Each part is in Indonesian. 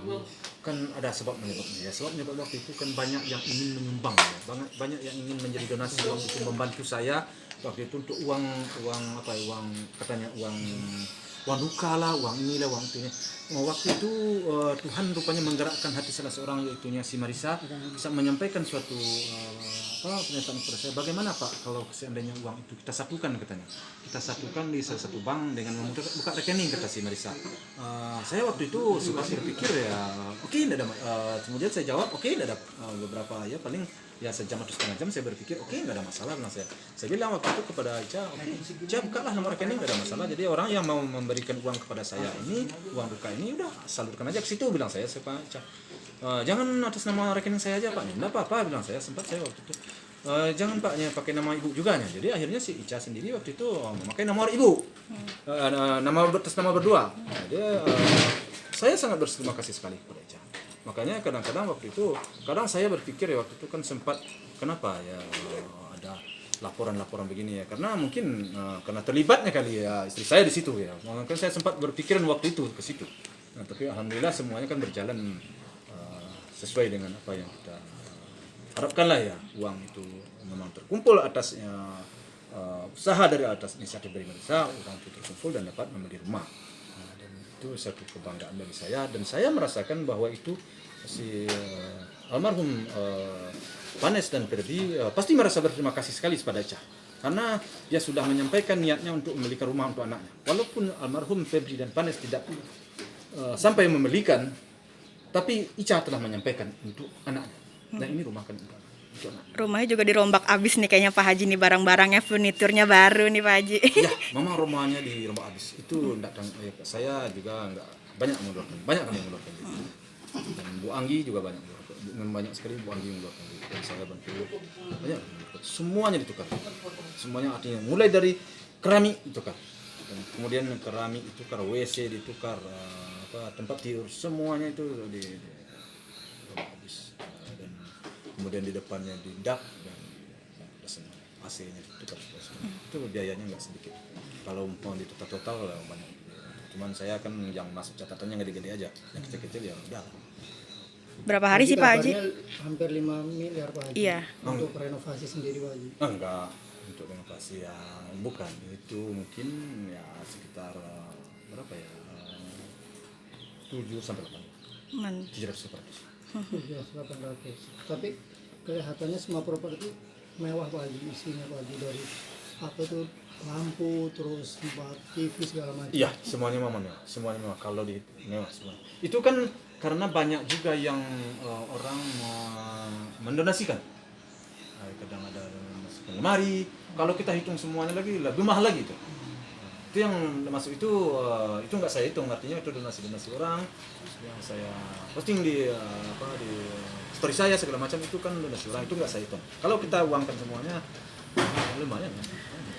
dulu kan ada sebab menyebabnya ya. Sebab menyebab waktu itu kan banyak yang ingin menyumbang ya. Banyak yang ingin menjadi donasi waktu itu membantu saya waktu itu untuk uang katanya uang duka lah, uang inilah, uang itunya. Waktu itu Tuhan rupanya menggerakkan hati salah seorang yaitunya si Marisa bisa menyampaikan suatu pernyataan kepada saya. Bagaimana Pak kalau seandainya uang itu kita satukan katanya. Kita satukan di salah satu bank dengan buka rekening kata si Marisa. Saya waktu itu sempat berpikir ya oke, tidak ada. Kemudian saya jawab oke, tidak ada beberapa ya paling ya sejam atau setengah jam saya berpikir oke, nggak ada masalah. Nah, saya bilang waktu itu kepada Ica bukalah nomor rekening, nggak ada masalah. Jadi orang yang mau memberikan uang kepada saya ini, uang duka ini udah salurkan aja ke situ, bilang saya Pak Ica. Jangan atas nama rekening saya aja Pak, nggak apa-apa bilang saya. Sempat saya waktu itu jangan Pak, pakai nama ibu juga nya. Jadi akhirnya si Ica sendiri waktu itu memakai nomor ibu, nama atas nama berdua. Saya sangat berterima kasih sekali kepada Ica. Makanya kadang-kadang waktu itu, kadang saya berpikir ya waktu itu kan sempat kenapa ya ada laporan-laporan begini ya, karena mungkin karena terlibatnya kali ya istri saya di situ ya. Makanya saya sempat berpikiran waktu itu ke situ. Nah, tapi alhamdulillah semuanya kan berjalan sesuai dengan apa yang kita harapkan lah ya. Uang itu memang terkumpul atasnya usaha dari atas inisiatif dari Marisa, uang itu terkumpul dan dapat membeli rumah. Dan itu satu kebanggaan bagi saya, dan saya merasakan bahwa itu si almarhum Panes dan Ferdi pasti merasa berterima kasih sekali kepada Ica, karena dia sudah menyampaikan niatnya untuk membelikan rumah untuk anaknya. Walaupun almarhum Ferdi dan Panes tidak sampai membelikan, tapi Ica telah menyampaikan untuk anaknya. Nah ini rumah kan untuk anak. Rumahnya juga dirombak abis nih kayaknya Pak Haji nih, barang-barangnya furniturnya baru nih Pak Haji. Ya, memang rumahnya dirombak habis. Itu saya juga enggak banyak kami mengeluarkan. Dan Bu Anggi juga banyak sekali Bu Anggi mengeluarkan. Dan saya bantu banyak. Semuanya ditukar. Semuanya artinya mulai dari keramik ditukar. Dan kemudian keramik ditukar, WC ditukar, tempat tidur semuanya itu habis. Dan kemudian di depannya di dak dan AC-nya ditukar. Itu biayanya nggak sedikit. Kalau mau ditotal banyak. Cuman saya kan yang masuk catatannya nggak gede-gede aja, yang kecil-kecil ya udah. Berapa hari sih Pak Haji? Hampir 5 miliar Pak Haji. Iya. Untuk renovasi sendiri Pak Haji. Enggak, untuk renovasi ya bukan. Itu mungkin ya sekitar berapa ya? 7 sampai 8. 700. 800. Tapi kelihatannya semua properti mewah Pak Haji, isinya Pak Haji, dari apa tuh lampu, terus tempat TV segala macam. Iya, semuanya mewah. Kalau di mewah semua. Itu kan karena banyak juga yang orang mendonasikan. Kadang ada masuk lemari. Kalau kita hitung semuanya lagi lebih mahal lagi itu. Itu yang masuk itu nggak saya hitung, artinya itu donasi orang yang saya posting di story saya segala macam, itu kan donasi orang, itu nggak saya hitung. Kalau kita uangkan semuanya lumayan.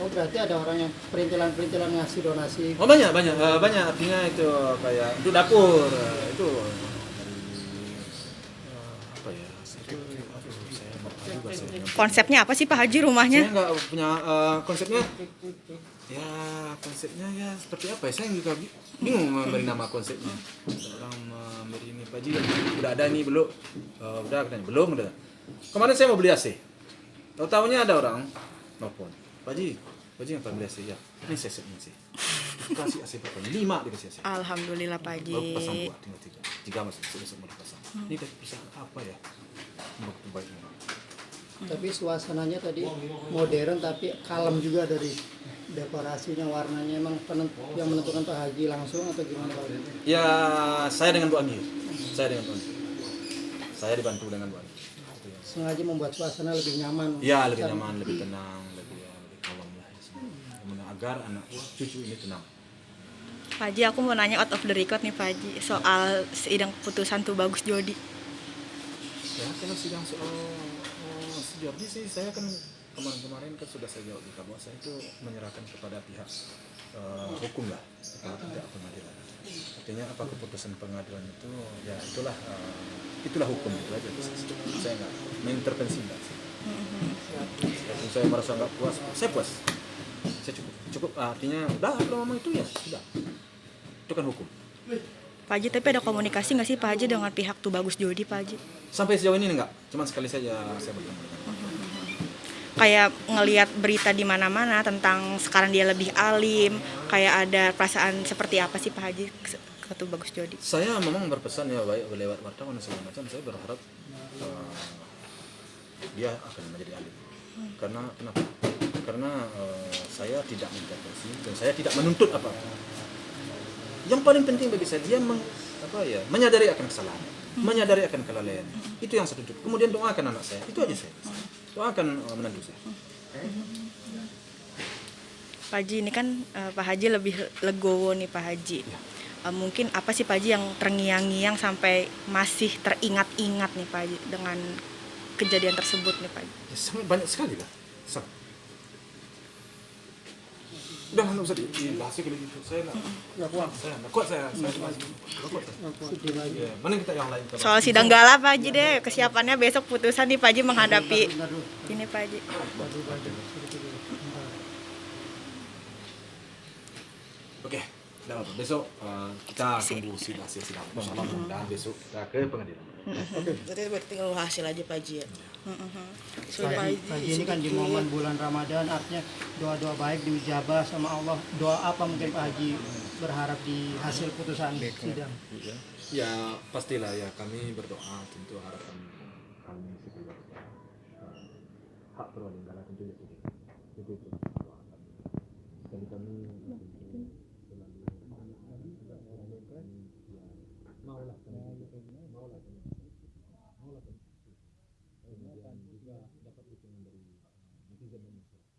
Oh berarti ada orang yang perintilan ngasih donasi. Oh banyak artinya itu kayak untuk dapur itu dari saya lupa juga saya. Konsepnya apa sih Pak Haji rumahnya? Saya nggak punya konsepnya. Ya konsepnya ya seperti apa ya, saya juga bingung memberi nama konsepnya. Orang memberi ini Pak Haji udah ada nih belum? Udah katanya belum udah. Kemarin saya mau beli AC. Tahu-tahunya ada orang nelfon. Pak Haji yang beli AC ya. Ini saya setnya sih. Kasih AC berapa? 5 dikasih AC. Alhamdulillah Pak Haji. Baru pasang 2, tinggal 3. Jika masih besok mau dipasang. Ini dari perusahaan apa ya? Begitu baiknya. Tapi suasananya tadi modern tapi kalem juga dari dekorasinya, warnanya. Emang yang menentukan Pak Haji langsung atau gimana Pak Haji? Ya saya dengan Bu Anggi. Saya dibantu dengan Bu Anggi. Sengaja membuat suasana lebih nyaman. Ya lebih nyaman, lebih tenang, lebih kalem lah. Agar anak cucu ini tenang. Pak Haji, aku mau nanya out of the record nih Pak Haji, soal sidang keputusan tuh Bagus Jodi. Ya kalau sidang soal si Jordi sih, saya kan kemarin kan sudah saya jawab bahwa saya itu menyerahkan kepada pihak hukum lah, kalau tidak pengadilan. Artinya apa keputusan pengadilan itu ya itulah hukum itu aja. Saya nggak mengintervensi mbak. Kalau saya merasa nggak puas, saya puas. Saya cukup artinya udah kalau memang itu ya sudah, itu kan hukum. Pak Haji, tapi ada komunikasi nggak sih Pak Haji dengan pihak Tubagus Jodi Pak Haji? Sampai sejauh ini enggak, cuma sekali saja saya bertemu. Kayak ngelihat berita di mana-mana tentang sekarang dia lebih alim, kayak ada perasaan seperti apa sih Pak Haji ke Tubagus Jodi? Saya memang berpesan ya baik lewat wartawan dan segala macam. Saya berharap dia akan menjadi alim. Karena kenapa? Karena saya tidak mengintervensi dan saya tidak menuntut apa-apa. Yang paling penting bagi saya dia menyadari akan kesalahan, menyadari akan kelalaian. Itu yang saya tuntut. Kemudian doakan anak saya. Itu aja saya. Doakan menantu saya. Pak Haji, ini kan Pak Haji lebih legowo nih Pak Haji. Mungkin apa sih Pak Haji yang terngiang-ngiang sampai masih teringat-ingat nih Pak Haji dengan kejadian tersebut nih Pak Haji? Ya, sangat banyak sekali lah. Udah nggak usah dibahas kalau gitu. Saya nggak kuat. Saya nggak kuat. Saya nggak kuat. Ya, mana kita yang lain? Soal sidang gala Pak Haji deh, kesiapannya besok putusan nih Pak Haji menghadapi ini Pak Haji. Oke, tidak apa. Besok kita tunggu sidang. Dan besok kita ke pengadilan. Berarti tinggal hasil aja Pak Haji ya. Pagi ini kan di momen bulan Ramadan, artinya doa-doa baik diijabah sama Allah. Doa apa mungkin Pak Haji berharap di hasil putusan sidang? Ya pastilah ya, kami berdoa tentu harapan kami sebagai hak berwali negara tentu ya itu doa kami. Jadi kami maulah kemudian juga dapat dukungan dari netizen dan masyarakat.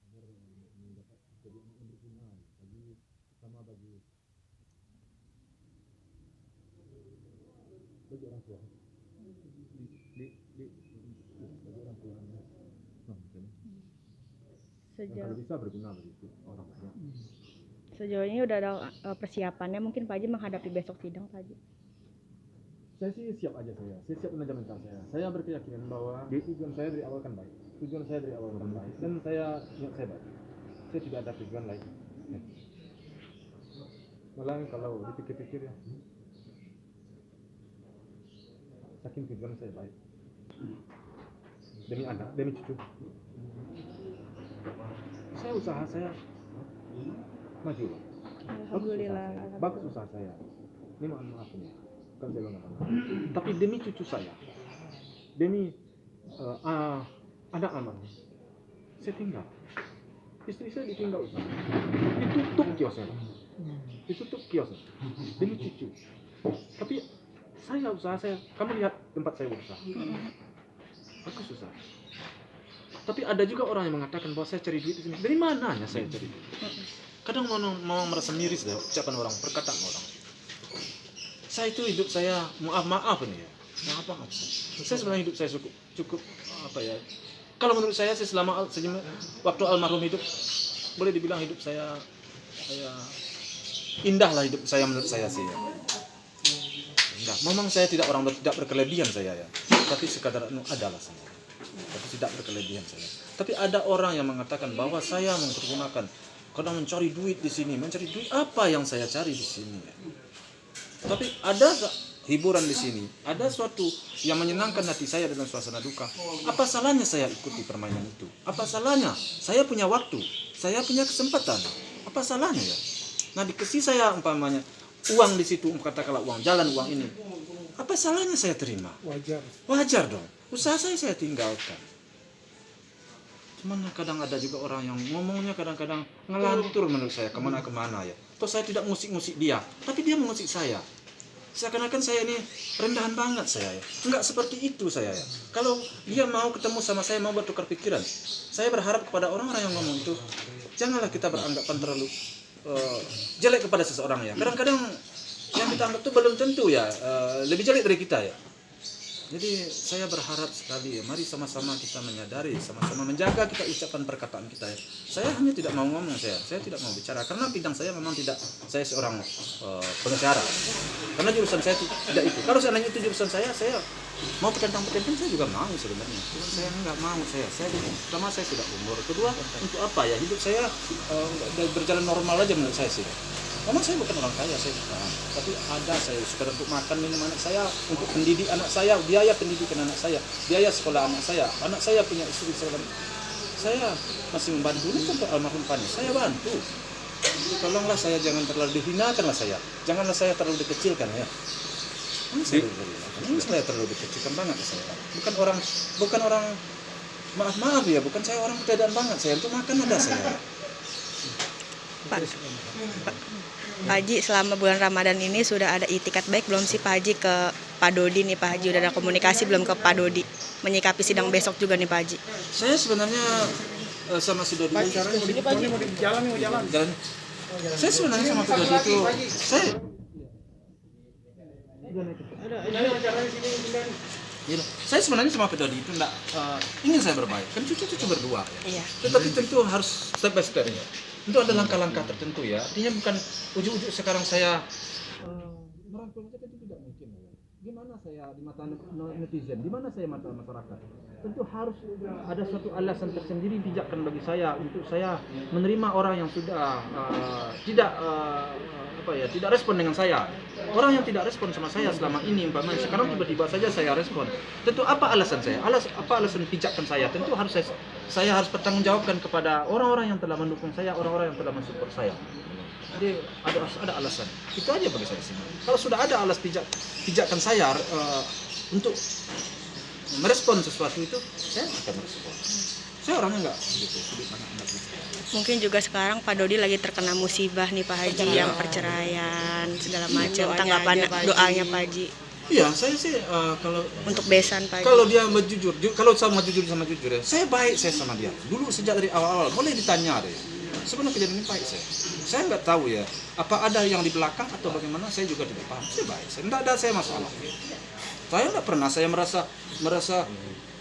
Agar ini dapat jadi anak yang berguna bagi orang tua. Bagi orang tua. Kalau bisa berguna bagi orang tua. Sejauh ini udah ada persiapannya mungkin Pak Haji menghadapi besok sidang Pak Haji? Saya sih siap aja saya siap menajam mental saya. Saya berkeyakinan bahwa tujuan saya dari awal kan baik. Dan saya ingat saya baik. Saya tidak ada tujuan lain. Malah kalau dipikir-pikir ya, saking tujuan saya baik. Demi anak, demi cucu. Saya usaha saya maju. Alhamdulillah. Bagus usaha saya. Ini maaf ini. Kan saya banggakan. Tapi demi cucu saya, demi anak almarhum, saya tinggal. Istri saya ditinggal usaha. Ditutup kiosnya. Demi cucu. Tapi saya usaha saya. Kamu lihat tempat saya berusaha. Aku susah. Tapi ada juga orang yang mengatakan bahwa saya cari duit di sini. Dari mananya saya cari duit? Kadang mau merasa miris deh ucapan orang, perkataan orang. Saya itu hidup saya maaf nih ya. Maaf. Saya sebenarnya hidup saya cukup apa ya? Kalau menurut saya selama waktu almarhum hidup, boleh dibilang hidup saya indah lah hidup saya menurut saya sih ya. Indah. Memang saya tidak berkelebihan saya ya. Tapi sekadar adalah saya. Tapi tidak berkelebihan saya. Tapi ada orang yang mengatakan bahwa saya mempergunakan kadang mencari duit di sini. Mencari duit apa yang saya cari di sini ya? Tapi ada hiburan di sini, ada suatu yang menyenangkan hati saya dalam suasana duka. Apa salahnya saya ikuti permainan itu? Apa salahnya? Saya punya waktu, saya punya kesempatan. Apa salahnya ya? Nah dikasih saya umpamanya uang di situ, katakanlah uang jalan, uang ini. Apa salahnya saya terima? Wajar dong. Usaha saya tinggalkan. Cuman kadang ada juga orang yang ngomongnya kadang-kadang ngelantur menurut saya kemana-kemana ya. Atau saya tidak ngusik-ngusik dia, tapi dia mengusik saya. Seakan-akan saya ini rendahan banget saya ya. Enggak seperti itu saya ya. Kalau dia mau ketemu sama saya, mau bertukar pikiran, saya berharap kepada orang-orang yang ngomong itu, janganlah kita beranggapan terlalu jelek kepada seseorang ya. Kadang-kadang yang kita anggap itu belum tentu ya lebih jelek dari kita ya. Jadi saya berharap sekali ya, mari sama-sama kita menyadari, sama-sama menjaga kita ucapan perkataan kita ya. Saya hanya tidak mau ngomong saya tidak mau bicara karena bidang saya memang tidak, saya seorang pengacara. Karena jurusan saya tidak itu. Kalau seandainya itu jurusan saya mau petentang-petentang saya juga mau sebenarnya. Cuma saya enggak mau pertama saya sudah umur, kedua untuk apa ya hidup saya berjalan normal aja menurut saya sih. Memang saya bukan orang kaya, saya bukan. Tapi ada saya sekedar untuk makan minum anak saya, untuk pendidik anak saya, biaya pendidikan anak saya, biaya sekolah anak saya punya istri segala. Saya masih membantu untuk almarhum Pani. Saya bantu. Tolonglah saya, jangan terlalu dihinakanlah saya. Janganlah saya terlalu dikecilkan ya. Ini saya terlalu dikecilkan banget saya. Bukan orang maaf ya, bukan saya orang keadaan banget saya, untuk makan ada saya. Pak Haji, selama bulan Ramadan ini sudah ada itikat baik belum sih Pak Haji ke Pak Dodi nih Pak Haji? Udah ada komunikasi belum ke Pak Dodi menyikapi sidang besok juga nih Pak Haji? Saya sebenarnya sama si Dodi. Sini Pak Haji, mau jalan. Jalan. Saya sebenarnya sama Pak Dodi itu, saya sebenarnya sama Pak Dodi itu enggak ingin saya berbaik. Kan cucu-cucu berdua. Iya. Tetapi tentu harus step by step ya. Itu ada langkah-langkah tertentu ya. Artinya bukan ujuk-ujuk sekarang saya merangkul saja, itu tidak mungkin. Gimana saya di mata netizen, di mana saya mata masyarakat? Tentu harus ada suatu alasan tersendiri bijakkan bagi saya untuk saya menerima orang yang sudah tidak respon dengan saya. Orang yang tidak respon sama saya selama ini, umpamanya sekarang tiba-tiba saja saya respon. Tentu apa alasan saya? Apa alasan pijakan saya? Tentu harus saya harus bertanggungjawabkan kepada orang-orang yang telah mendukung saya, orang-orang yang telah mensupport saya. Jadi ada alasan. Itu aja bagi saya sih. Kalau sudah ada pijakan saya untuk merespon sesuatu itu, saya akan merespon. Saya orangnya enggak begitu. Mungkin juga sekarang Pak Dodi lagi terkena musibah nih Pak Haji, yang perceraian segala macam. Tanggapan doanya Pak Haji Iya, saya sih kalau untuk besan Pak Haji. kalau dia jujur, kalau sama jujur ya, saya baik saya sama dia. Dulu sejak dari awal boleh ditanya deh. Sebenarnya kejadian ini baik saya. Saya nggak tahu ya, apa ada yang di belakang atau bagaimana, saya juga tidak paham. Saya baik, saya tidak ada saya masalah. Saya nggak pernah saya merasa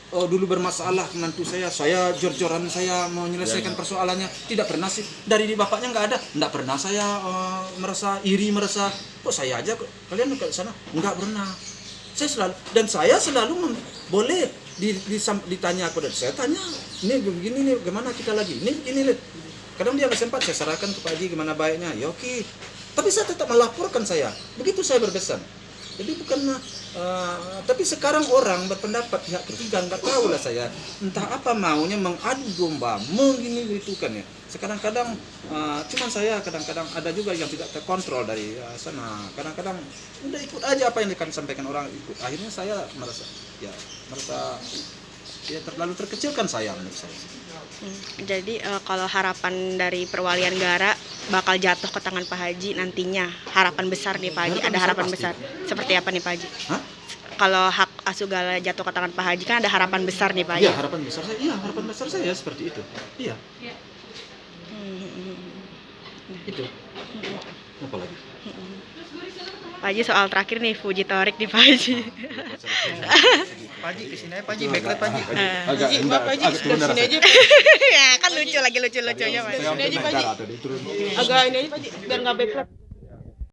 dulu bermasalah menantu saya jor-joran saya mau menyelesaikan persoalannya, tidak pernah sih. Dari di bapaknya nggak ada, nggak pernah saya merasa iri, merasa kok saya aja kalian ke sana, nggak pernah. Saya selalu boleh ditanya aku, dan saya tanya ini begini nih, gimana kita lagi ini begini. Kadang dia nggak sempat, saya serahkan ke Pak Haji gimana baiknya, ya oke. Tapi saya tetap melaporkan saya, begitu saya berpesan. Jadi bukan, tapi sekarang orang berpendapat pihak ketiga, nggak tahu lah saya, entah apa maunya mengadu domba, menggini gitu kan ya. Kadang-kadang, cuman saya kadang-kadang ada juga yang tidak terkontrol dari sana. Kadang-kadang udah ikut aja apa yang akan disampaikan orang ikut. Akhirnya saya merasa terlalu terkecilkan saya menurut saya. Jadi kalau harapan dari Perwalian Gara bakal jatuh ke tangan Pak Haji nantinya, harapan besar nih Pak Haji, ada harapan besar. Seperti apa nih Pak Haji? Hah? Kalau hak asuh Gala jatuh ke tangan Pak Haji kan ada harapan besar nih Pak Haji. Iya, harapan besar saya seperti itu. Iya. Itu. Apa lagi? Pak Haji, soal terakhir nih, Fuji Torik nih Pak Haji. Pak Haji kesini aja Pak Haji, backlight Pak Haji. Haji, maaf Pak Haji, dari sini aja. Ya kan lucu-lucunya Pak Haji. Sini aja Pak Haji. Agak ini aja Pak Haji, biar nggak backlight.